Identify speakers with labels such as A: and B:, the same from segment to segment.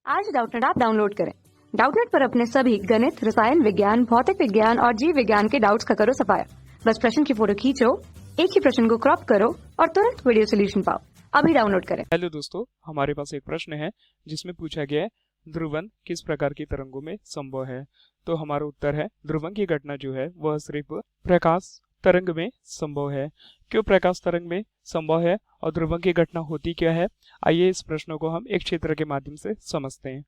A: आज Doubtnut app download करें। Doubtnut पर अपने सभी गणित, रसायन विज्ञान, भौतिक विज्ञान और जीव विज्ञान के डाउट्स का करो सफाया। बस प्रश्न की फोटो खींचो, एक ही प्रश्न को क्रॉप करो और तुरंत वीडियो सोल्यूशन पाओ। अभी डाउनलोड करें।
B: हेलो दोस्तों, हमारे पास एक प्रश्न है जिसमें पूछा गया है ध्रुवन किस प्रकार की तरंगों में संभव है। तो हमारा उत्तर है ध्रुवन की घटना जो है वह सिर्फ प्रकाश तरंग में संभव है। क्यों प्रकाश तरंग में संभव है और ध्रुवन की घटना होती क्या है, आइए इस प्रश्न को हम एक चित्र के माध्यम से समझते हैं।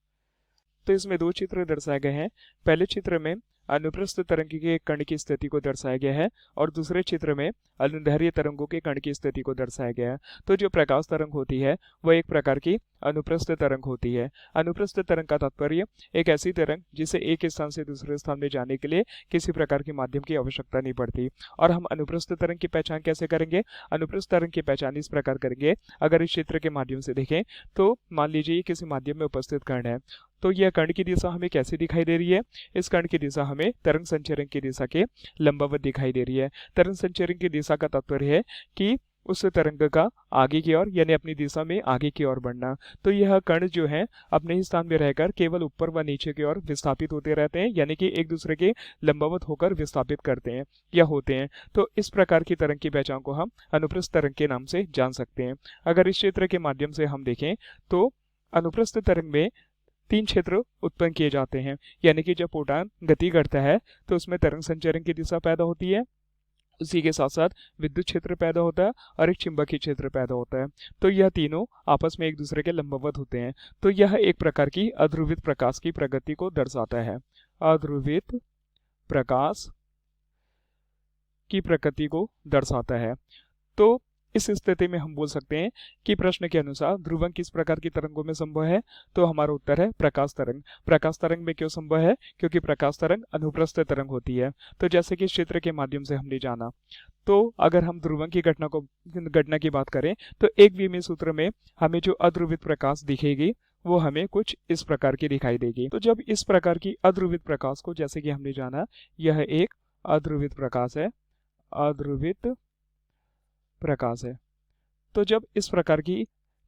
B: तो इसमें दो चित्र दर्शाए गए हैं। पहले चित्र में अनुप्रस्थ तरंग के कण की स्थिति को दर्शाया गया है और दूसरे चित्र में अनुदैर्ध्य तरंगों के कण की स्थिति को दर्शाया गया है। तो जो प्रकाश तरंग होती है वह एक प्रकार की अनुप्रस्थ तरंग होती है। अनुप्रस्थ तरंग का तात्पर्य एक ऐसी तरंग जिसे एक स्थान से दूसरे स्थान में जाने के लिए किसी प्रकार के माध्यम की आवश्यकता नहीं पड़ती। और हम अनुप्रस्थ तरंग की पहचान कैसे करेंगे? अनुप्रस्थ तरंग की पहचान इस प्रकार करेंगे, अगर इस चित्र के माध्यम से देखें तो मान लीजिए किसी माध्यम में उपस्थित कण है, तो यह कण की दिशा हमें कैसी दिखाई दे रही है? इस कण की दिशा हमें तरंग संचरण की दिशा के लंबवत दिखाई दे रही है। तरंग संचरण की दिशा का तात्पर्य है कि उस तरंग का आगे की ओर यानी अपनी दिशा में आगे की ओर बढ़ना। तो यह कण जो है अपने ही स्थान में रहकर केवल ऊपर व नीचे की ओर विस्थापित होते रहते हैं, यानी कि एक दूसरे के लंबवत होकर विस्थापित करते हैं या होते हैं। तो इस प्रकार की तरंग की पहचान को हम अनुप्रस्थ तरंग के नाम से जान सकते हैं। अगर इस चित्र के माध्यम से हम देखें तो अनुप्रस्थ तरंग में तीन क्षेत्र उत्पन्न किए जाते हैं, यानी कि जब फोटॉन गति करता है तो उसमें तरंग संचरण की दिशा पैदा होती है, उसी के साथ साथ विद्युत क्षेत्र पैदा होता है और एक चुंबकीय क्षेत्र पैदा होता है। तो यह तीनों आपस में एक दूसरे के लंबवत होते हैं। तो यह एक प्रकार की अध्रुवित प्रकाश की प्रगति को दर्शाता है। अध्रुवित प्रकाश की प्रकृति को दर्शाता है। तो इस स्थिति में हम बोल सकते हैं कि प्रश्न के अनुसार ध्रुवन किस प्रकार की तरंगों में संभव है। तो हमारा उत्तर है प्रकाश तरंग। प्रकाश तरंग में क्यों संभव है? क्योंकि प्रकाश तरंग अनुप्रस्थ तरंग होती है। तो जैसे कि इस चित्र के माध्यम से हमने जाना, तो अगर हम ध्रुवन की घटना की बात करें तो एक विमीय सूत्र में हमें जो अध्रुवित प्रकाश दिखेगी वो हमें कुछ इस प्रकार की दिखाई देगी। तो जब इस प्रकार की अध्रुवित प्रकाश को, जैसे कि हमने जाना, यह एक अध्रुवित प्रकाश है, अध्रुवित प्रकाश है। तो जब इस प्रकार की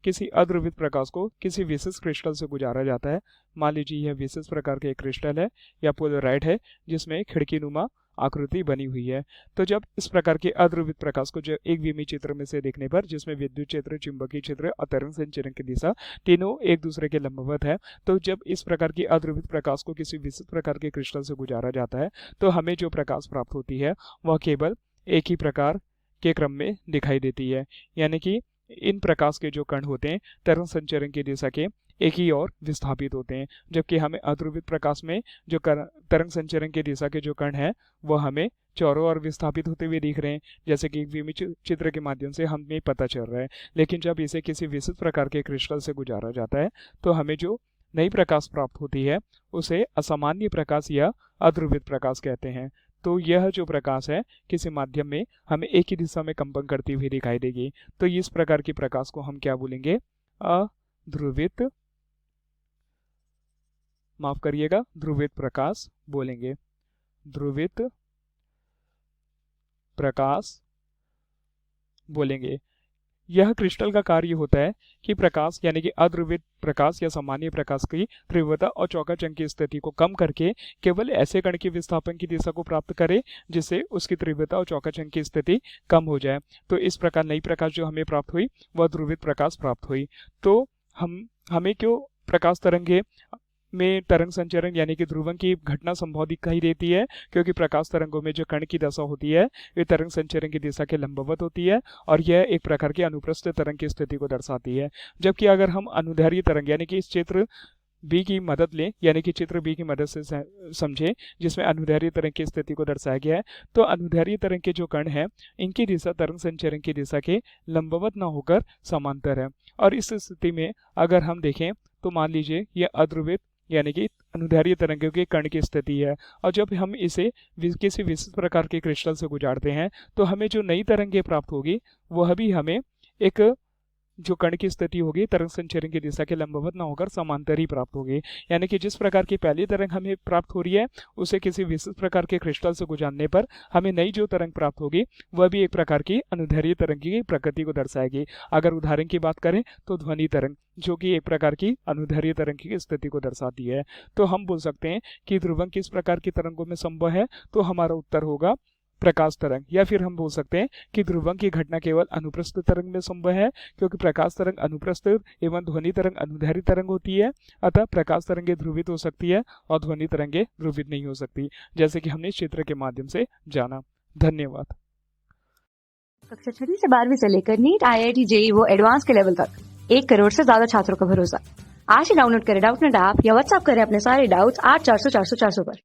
B: किसी अध्रुवित प्रकाश को किसी विशेष क्रिस्टल से गुजारा जाता है, मान लीजिए यह विशेष प्रकार का एक क्रिस्टल है या पोलराइड है जिसमें खिड़की नुमा आकृति बनी हुई है। तो जब इस प्रकार के अध्रुवित प्रकाश को जो एक विमीय चित्र में से देखने पर, जिसमें विद्युत क्षेत्र, चुंबकीय क्षेत्र और तरंग संचरण की दिशा तीनों एक दूसरे के लंबवत है, तो जब इस प्रकार की अध्रुवित प्रकाश को किसी विशेष प्रकार के क्रिस्टल से गुजारा जाता है तो हमें जो प्रकाश प्राप्त होती है वह केवल एक ही प्रकार के क्रम में दिखाई देती है, यानी कि इन प्रकाश के जो कण होते हैं तरंग संचरण की दिशा के एक ही ओर विस्थापित होते हैं, जबकि हमें अध्रुवित प्रकाश में जो तरंग संचरण की दिशा के जो कण हैं वह हमें चारों ओर विस्थापित होते हुए दिख रहे हैं, जैसे कि विमीय चित्र के माध्यम से हमें पता चल रहा है। लेकिन जब इसे किसी विशेष प्रकार के क्रिस्टल से गुजारा जाता है तो हमें जो नई प्रकाश प्राप्त होती है उसे असामान्य प्रकाश या अध्रुवित प्रकाश कहते हैं। तो यह जो प्रकाश है किसी माध्यम में हमें एक ही दिशा में कंपन करती हुई दिखाई देगी। तो इस प्रकार की प्रकाश को हम क्या बोलेंगे? अध्रुवित, माफ करिएगा, ध्रुवित प्रकाश बोलेंगे। ध्रुवित प्रकाश बोलेंगे। यह क्रिस्टल का कार्य होता है कि प्रकाश यानी कि अध्रुवित प्रकाश या सामान्य प्रकाश की तीव्रता और चौकाचंक की स्थिति को कम करके केवल ऐसे कण के विस्थापन की दिशा को प्राप्त करे जिससे उसकी तीव्रता और चौकाचंक की स्थिति कम हो जाए। तो इस प्रकार नई प्रकाश जो हमें प्राप्त हुई वह ध्रुवित प्रकाश प्राप्त हुई। तो हमें क्यों प्रकाश तरंगे में तरंग संचरण यानी कि ध्रुवन की घटना संभव दिखाई देती है? क्योंकि प्रकाश तरंगों में जो कण की दशा होती है वे तरंग संचरण की दिशा के लंबवत होती है और यह एक प्रकार की अनुप्रस्थ तरंग की स्थिति को दर्शाती है। जबकि अगर हम अनुदैर्ध्य तरंग यानी कि इस चित्र बी की मदद लें, यानी कि चित्र बी की मदद से समझें जिसमें अनुदैर्ध्य तरंग की स्थिति को दर्शाया गया है, तो अनुदैर्ध्य तरंग के जो कण हैं इनकी दिशा तरंग संचरण की दिशा के लंबवत न होकर समांतर है। और इस स्थिति में अगर हम देखें तो मान लीजिए यह अध्रुवित यानी कि अनुदैर्ध्य तरंगों के कण की स्थिति है, और जब हम इसे किसी विशेष प्रकार के क्रिस्टल से गुजारते हैं तो हमें जो नई तरंगें प्राप्त होगी वह भी हमें एक जो कण की स्थिति होगी तरंग संचरण की दिशा के लंबवत न होकर समांतर ही प्राप्त होगी। यानी कि जिस प्रकार की पहली तरंग हमें प्राप्त हो रही है उसे किसी विशेष प्रकार के क्रिस्टल से गुजारने पर हमें नई जो तरंग प्राप्त होगी वह भी एक प्रकार की अनुदैर्ध्य तरंग की प्रकृति को दर्शाएगी। अगर उदाहरण की बात करें तो ध्वनि तरंग जो कि एक प्रकार की अनुदैर्ध्य तरंग की स्थिति को दर्शाती है। तो हम बोल सकते हैं कि ध्रुवंग किस प्रकार की तरंगों में संभव है, तो हमारा उत्तर होगा प्रकाश तरंग। या फिर हम बोल सकते हैं कि ध्रुवंग की घटना केवल अनुप्रस्थ तरंग में संभव है, क्योंकि प्रकाश तरंग अनुप्रस्थ एवं ध्वनि तरंग अनुदैर्ध्य तरंग होती है। अतः प्रकाश तरंगे ध्रुवित हो सकती है और ध्वनि तरंगे ध्रुवित नहीं हो सकती, जैसे कि हमने इस चित्र के माध्यम से जाना। धन्यवाद।
A: कक्षा 6 से 12वीं से लेकर नीट, IIT, JEE वो एडवांस के लेवल तक 1 करोड़ से ज्यादा छात्रों का भरोसा। आज ही डाउनलोड करें डाउटनेट ऐप या व्हाट्सएप करें अपने सारे डाउट्स 8400 400 400 पर।